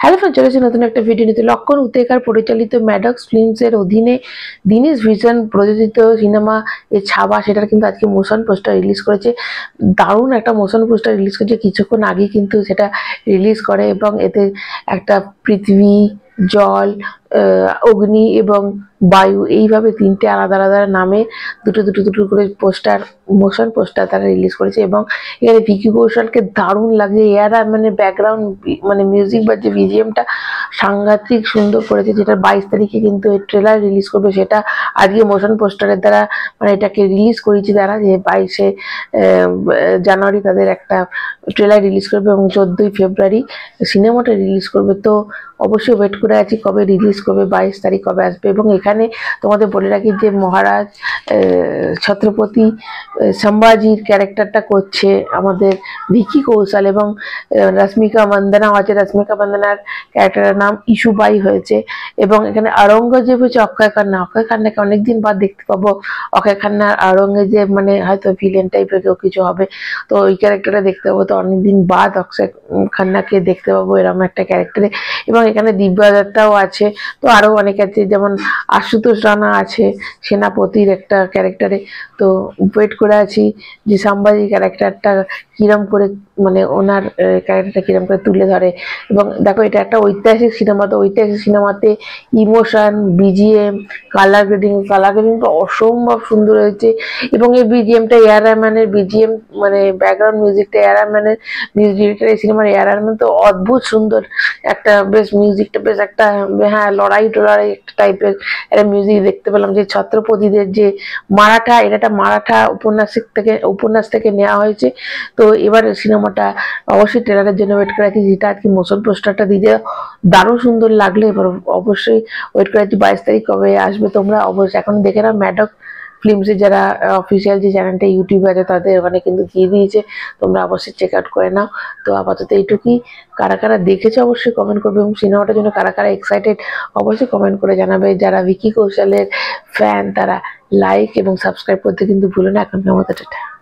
Hello friend, চলেছি নতুন একটা ভিডিও নিতে। লক্ষণ উতেকার পরিচালিত ম্যাডক্স ফিল্মস এর অধীনে দিনেশ ভিশন প্রযোজিত সিনেমা এর ছাবা, সেটার কিন্তু আজকে মোশন পোস্টার রিলিজ করেছে। দারুণ একটা মোশন পোস্টার রিলিজ করেছে, কিছুক্ষণ আগে কিন্তু সেটা রিলিজ করে এবং এতে একটা পৃথিবী, জল, অগ্নি এবং বায়ু, এইভাবে তিনটে আলাদা আলাদা নামে দুটো দুটো দুটো করে পোস্টার, মোশন পোস্টার তারা রিলিজ করেছে। এবং এখানে ভিকি কৌশলকে দারুণ লাগছে। এরা মানে ব্যাকগ্রাউন্ড মানে মিউজিক বা যে বিজিএমটা সাংঘাতিক সুন্দর করেছে, যেটা 22 তারিখে কিন্তু এই ট্রেলার রিলিজ করবে। সেটা আজকে মোশন পোস্টারের দ্বারা মানে এটাকে রিলিজ করেছি তারা, যে 22শে জানুয়ারি তাদের একটা ট্রেলার রিলিজ করবে এবং 14ই ফেব্রুয়ারি সিনেমাটা রিলিজ করবে। তো অবশ্যই ওয়েট করে আছি কবে রিলিজ করবে, 22 তারিখ কবে আসবে। এবং এখানে তোমাদের বলে রাখি যে মহারাজ ছত্রপতি সম্ভাজির ক্যারেক্টারটা করছে আমাদের ভিকি কৌশল, এবং রশ্মিকা মন্দনাও আছে। রশ্মিকা মন্দনার ক্যারেক্টারের নাম ইস্যুবাই হয়েছে। এবং এখানে আওরঙ্গজেব হচ্ছে অক্ষয় খান্না। অক্ষয় খান্নাকে অনেকদিন বাদ দেখতে পাবো। অক্ষয় খান্নার আওরঙ্গজেব মানে হয়তো ভিলেন টাইপের কেউ কিছু হবে, তো ওই ক্যারেক্টারটা দেখতে পাবো। তো অনেকদিন বাদ অক্ষয় খান্নাকে দেখতে পাবো এরকম একটা ক্যারেক্টারে। এবং এখানে দিব্যা দত্তাও আছে, তো আরো অনেক আছে, যেমন আশুতোষ রানা আছে সেনাপতির একটা ক্যারেক্টারে। তো ওয়েট করে আছি যে সম্ভাজি ক্যারেক্টারটা কিরম করে, মানে ওনার ক্যারেক্টারটা কিরম করে তুলে ধরে। এবং দেখো, এটা একটা ঐতিহাসিক সিনেমা, তো ঐতিহাসিক সিনেমাতে ইমোশন, বিজিএম, কালার গ্রেডিংটা অসম্ভব সুন্দর হয়েছে। এবং এই বিজিএমটা এআর রহমানের বিজিএম, মানে ব্যাকগ্রাউন্ড মিউজিকটা এআর রহমানের, মিউজিক ডিরেক্টর এই সিনেমার এআর রহমান। তো অদ্ভুত সুন্দর একটা, বেশ মিউজিকটা বেশ একটা, হ্যাঁ, লড়াই টড়াই একটা টাইপের একটা মিউজিক দেখতে পেলাম। যে ছত্রপতিদের যে মারাঠা, এটা একটা মারাঠা উপন্যাস থেকে নেওয়া হয়েছে। তো এবার সিনেমাটা অবশ্যই ট্রেলারের জন্য ওয়েট করে আছি, যেটা আজকে মোশন পোস্টারটা দিয়ে দারুণ সুন্দর লাগলো। এবার অবশ্যই ওয়েট করে আছি 22 তারিখ কবে আসবে। তোমরা অবশ্যই এখন দেখে নাও ম্যাডক ফিল্মসের যারা অফিসিয়াল যে চ্যানেলটা ইউটিউবে আছে তাদের ওখানে কিন্তু দিয়ে দিয়েছে, তোমরা অবশ্যই চেক আউট করে নাও। তো আপাতত এইটুকুই। কারা কারা দেখেছে অবশ্যই কমেন্ট করবে, এবং সিনেমাটার জন্য কারা কারা এক্সাইটেড অবশ্যই কমেন্ট করে জানাবে। যারা ভিকি কৌশলের ফ্যান তারা লাইক এবং সাবস্ক্রাইব করতে কিন্তু ভুলো না। এখনকার মতো টাটা।